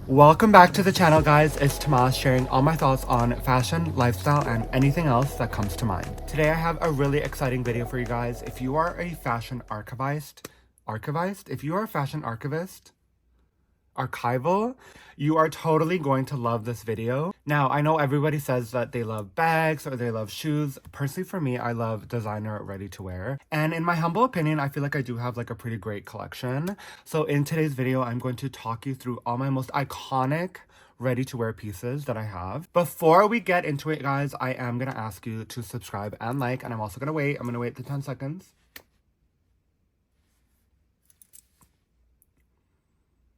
Welcome back to the channel, guys. It's Tomas sharing all my thoughts on fashion, lifestyle, and anything else that comes to mind. Today I have a really exciting video for you guys. If you are a fashion if you are a fashion archival, you are totally going to love this video. Now, I know everybody says that they love bags or they love shoes. Personally, for me, I love designer ready to wear. And in my humble opinion, I feel like I do have like a pretty great collection. So in today's video, I'm going to talk you through all my most iconic ready to wear pieces that I have. Before we get into it, guys, I am gonna ask you to subscribe and like, and I'm gonna wait the 10 seconds.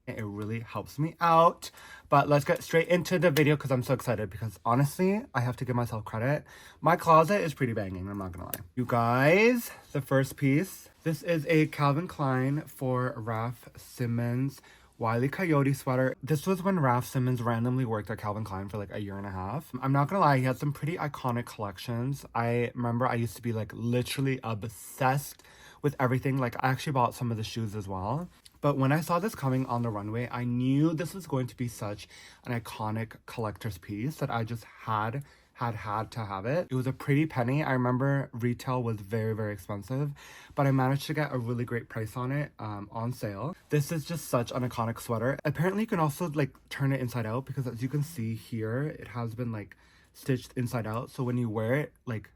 It really helps me out. But let's get straight into the video because I'm so excited, because honestly, I have to give myself credit. My closet is pretty banging, I'm not gonna lie. You guys, the first piece. This is a Calvin Klein for Raf Simons Wile E. Coyote sweater. This was when Raf Simons randomly worked at Calvin Klein for like a year and a half. I'm not gonna lie, he had some pretty iconic collections. I remember I used to be like literally obsessed with everything. Like I actually bought some of the shoes as well. But when I saw this coming on the runway, I knew this was going to be such an iconic collector's piece that I just had to have it. It was a pretty penny. I remember retail was very, very expensive, but I managed to get a really great price on it on sale. This is just such an iconic sweater. Apparently you can also like turn it inside out, because as you can see here, it has been like stitched inside out. So when you wear it like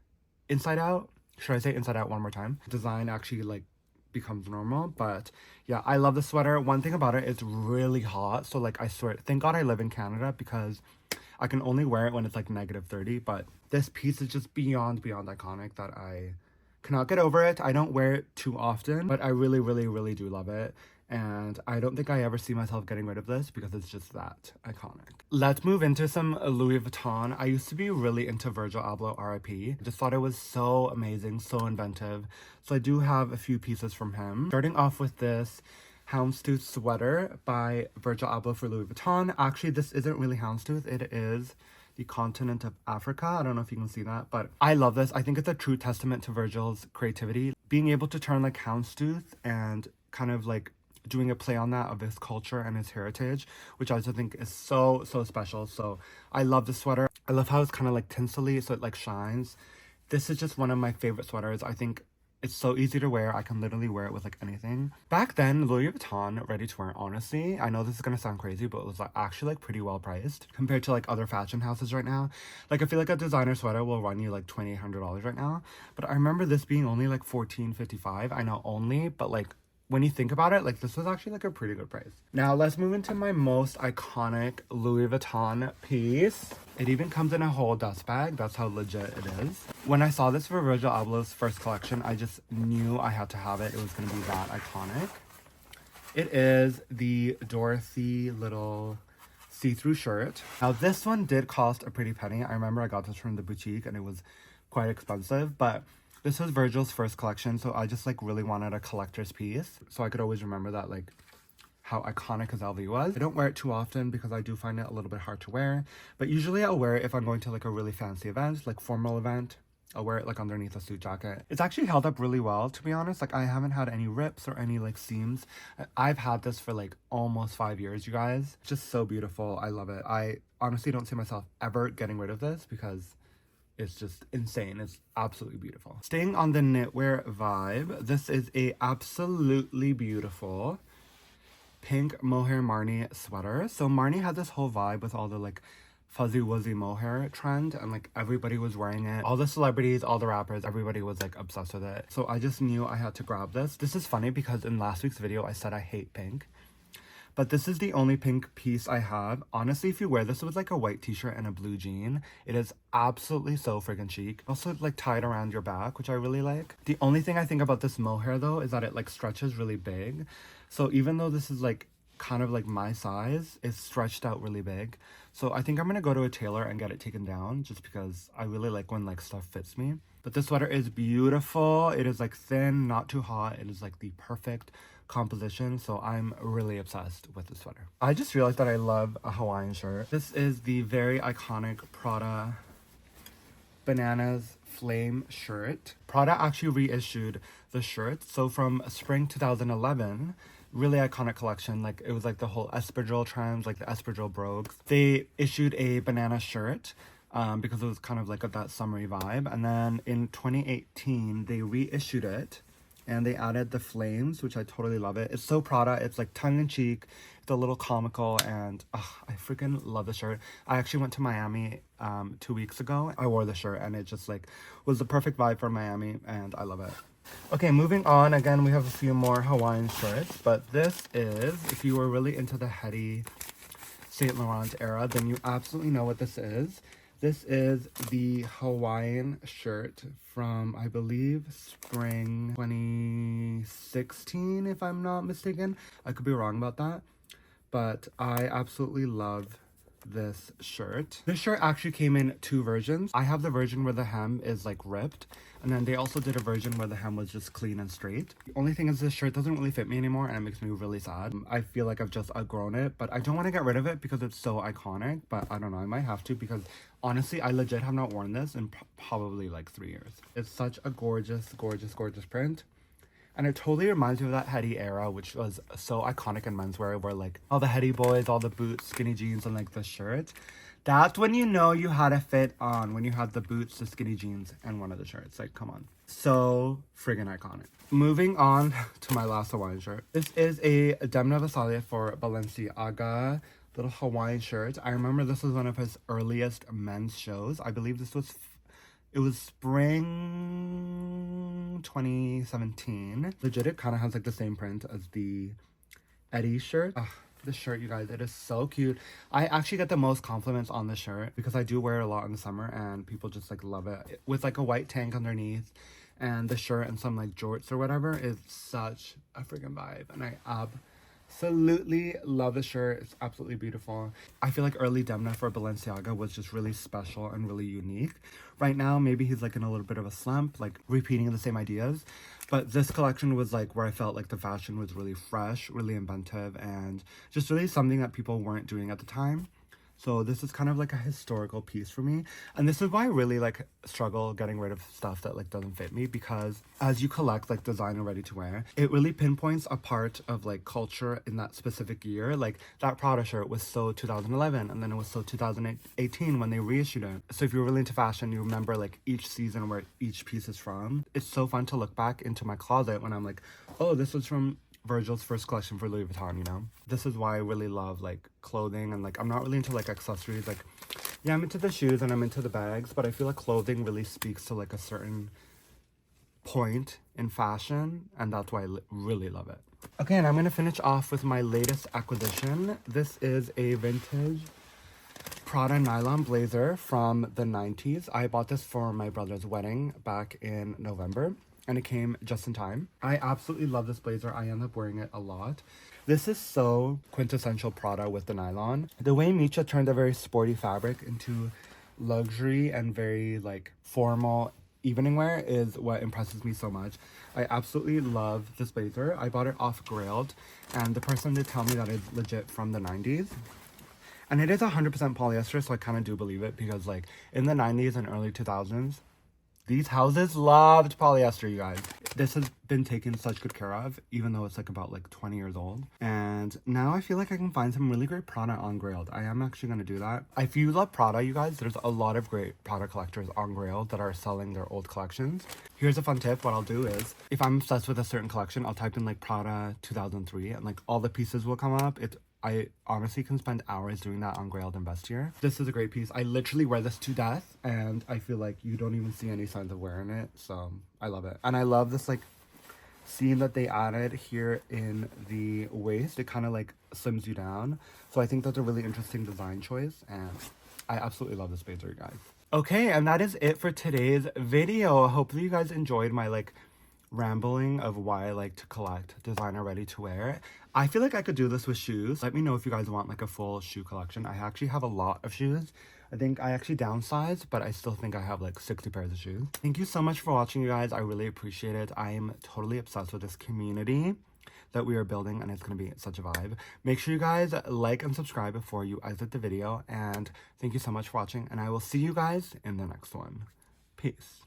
inside out, should I say inside out one more time? Design actually like becomes normal. But yeah, I love the sweater. One thing about it, it's really hot. So like I swear, thank God I live in Canada, because I can only wear it when it's like -30. But this piece is just beyond iconic that I cannot get over it. I don't wear it too often, but I really do love it. And I don't think I ever see myself getting rid of this, because it's just that iconic. Let's move into some Louis Vuitton. I used to be really into Virgil Abloh, RIP. I just thought it was so amazing, so inventive. So I do have a few pieces from him. Starting off with this houndstooth sweater by Virgil Abloh for Louis Vuitton. Actually, this isn't really houndstooth. It is the continent of Africa. I don't know if you can see that, but I love this. I think it's a true testament to Virgil's creativity. Being able to turn like houndstooth and kind of like doing a play on that of his culture and his heritage, which I also think is so special. So I love the sweater. I love how it's kind of like tinselly, so it like shines. This is just one of my favorite sweaters. I think it's so easy to wear. I can literally wear it with like anything. Back then, Louis Vuitton ready to wear, honestly, I know this is gonna sound crazy, but it was like actually like pretty well priced compared to like other fashion houses right now. Like I feel like a designer sweater will run you like $2,800 right now, but I remember this being only like $1,455. I know only, but like when you think about it, like this was actually like a pretty good price. Now let's move into my most iconic Louis Vuitton piece. It even comes in a whole dust bag. That's how legit it is. When I saw this for Virgil Abloh's first collection, I just knew I had to have it. It was gonna be that iconic. It is the Dorothy little see-through shirt. Now this one did cost a pretty penny. I remember I got this from the boutique and it was quite expensive, but this was Virgil's first collection, so I just like really wanted a collector's piece, so I could always remember that like how iconic his LV was. I don't wear it too often because I do find it a little bit hard to wear, but usually I'll wear it if I'm going to like a really fancy event, like formal event. I'll wear it like underneath a suit jacket. It's actually held up really well, to be honest. Like I haven't had any rips or any like seams. I've had this for like almost 5 years, you guys. It's just so beautiful. I love it. I honestly don't see myself ever getting rid of this because it's just insane. It's absolutely beautiful. Staying on the knitwear vibe, this is a absolutely beautiful pink mohair Marni sweater. So Marni had this whole vibe with all the like fuzzy wuzzy mohair trend, and like everybody was wearing it. All the celebrities, all the rappers, everybody was like obsessed with it. So I just knew I had to grab this. This is funny because in last week's video I said I hate pink, but this is the only pink piece I have. Honestly, if you wear this with like a white t-shirt and a blue jean, it is absolutely so freaking chic. Also like tied around your back, which I really like. The only thing I think about this mohair though is that it like stretches really big. So even though this is like kind of like my size, it's stretched out really big. So I think I'm gonna go to a tailor and get it taken down, just because I really like when like stuff fits me. But this sweater is beautiful. It is like thin, not too hot. It is like the perfect composition, so I'm really obsessed with this sweater. I just realized that I love a Hawaiian shirt. This is the very iconic Prada Bananas Flame shirt. Prada actually reissued the shirt. So from spring 2011, really iconic collection. Like, it was like the whole espadrille trends, like the espadrille brogues. They issued a banana shirt because it was kind of like that summery vibe. And then in 2018, they reissued it and they added the flames, which I totally love it. It's so Prada. It's like tongue-in-cheek. It's a little comical, and I freaking love the shirt. I actually went to Miami 2 weeks ago. I wore the shirt, and it just like was the perfect vibe for Miami, and I love it. Okay, moving on. Again, we have a few more Hawaiian shirts, but this is, if you were really into the heady Saint Laurent era, then you absolutely know what this is. This is the Hawaiian shirt from, I believe, spring 2016, if I'm not mistaken. I could be wrong about that, but I absolutely love this shirt. This shirt actually came in 2 versions. I have the version where the hem is like ripped, and then they also did a version where the hem was just clean and straight. The only thing is this shirt doesn't really fit me anymore, and it makes me really sad. I feel like I've just outgrown it, but I don't want to get rid of it because it's so iconic. But I don't know, I might have to, because honestly, I legit have not worn this in probably like 3 years. It's such a gorgeous, gorgeous, gorgeous print. And it totally reminds me of that heady era, which was so iconic in menswear, where like all the heady boys, all the boots, skinny jeans, and like the shirt. That's when you know you had a fit on, when you had the boots, the skinny jeans, and one of the shirts. Like, come on. So friggin' iconic. Moving on to my last Hawaiian shirt. This is a Demna Vasalia for Balenciaga little Hawaiian shirt. I remember this was one of his earliest men's shows. I believe this was it was spring 2017. Legit, it kind of has like the same print as the Eddie shirt. This shirt, you guys, it is so cute. I actually get the most compliments on this shirt because I do wear it a lot in the summer and people just like love it. With like a white tank underneath and the shirt and some like jorts or whatever is such a freaking vibe. And I absolutely love the shirt. It's absolutely beautiful. I feel like early Demna for Balenciaga was just really special and really unique. Right now, maybe he's like in a little bit of a slump, like repeating the same ideas. But this collection was like where I felt like the fashion was really fresh, really inventive, and just really something that people weren't doing at the time. So this is kind of like a historical piece for me. And this is why I really like struggle getting rid of stuff that like doesn't fit me, because as you collect like designer ready to wear, it really pinpoints a part of like culture in that specific year. Like that Prada shirt was so 2011, and then it was so 2018 when they reissued it. So if you're really into fashion, you remember like each season where each piece is from. It's so fun to look back into my closet when I'm like, oh, this was from Virgil's first collection for Louis Vuitton, you know? This is why I really love like clothing, and like I'm not really into like accessories. Like, yeah, I'm into the shoes and I'm into the bags, but I feel like clothing really speaks to like a certain point in fashion, and that's why I really love it. Okay, and I'm gonna finish off with my latest acquisition. This is a vintage Prada nylon blazer from the 90s. I bought this for my brother's wedding back in November, and it came just in time. I absolutely love this blazer. I end up wearing it a lot. This is so quintessential Prada with the nylon. The way Micha turned a very sporty fabric into luxury and very like formal evening wear is what impresses me so much. I absolutely love this blazer. I bought it off Grailed, and the person did tell me that it's legit from the 90s. And it is 100% polyester, so I kind of do believe it, because like in the 90s and early 2000s, these houses loved polyester, you guys. This has been taken such good care of, even though it's like about like 20 years old. And now I feel like I can find some really great Prada on Grailed. I am actually going to do that. If you love Prada, you guys, there's a lot of great Prada collectors on Grailed that are selling their old collections. Here's a fun tip. What I'll do is, if I'm obsessed with a certain collection, I'll type in like Prada 2003, and like all the pieces will come up. I honestly can spend hours doing that on Grailed and Vestiaire. This is a great piece. I literally wear this to death, and I feel like you don't even see any signs of wearing it. So I love it. And I love this like seam that they added here in the waist. It kind of like slims you down. So I think that's a really interesting design choice, and I absolutely love this blazer, guys. Okay, and that is it for today's video. Hopefully you guys enjoyed my like rambling of why I like to collect designer ready to wear. I feel like I could do this with shoes. Let me know if you guys want like a full shoe collection. I actually have a lot of shoes. I think I actually downsized, but I still think I have like 60 pairs of shoes. Thank you so much for watching, you guys. I really appreciate it. I am totally obsessed with this community that we are building, and it's going to be such a vibe. Make sure you guys like and subscribe before you exit the video, and thank you so much for watching, and I will see you guys in the next one. Peace.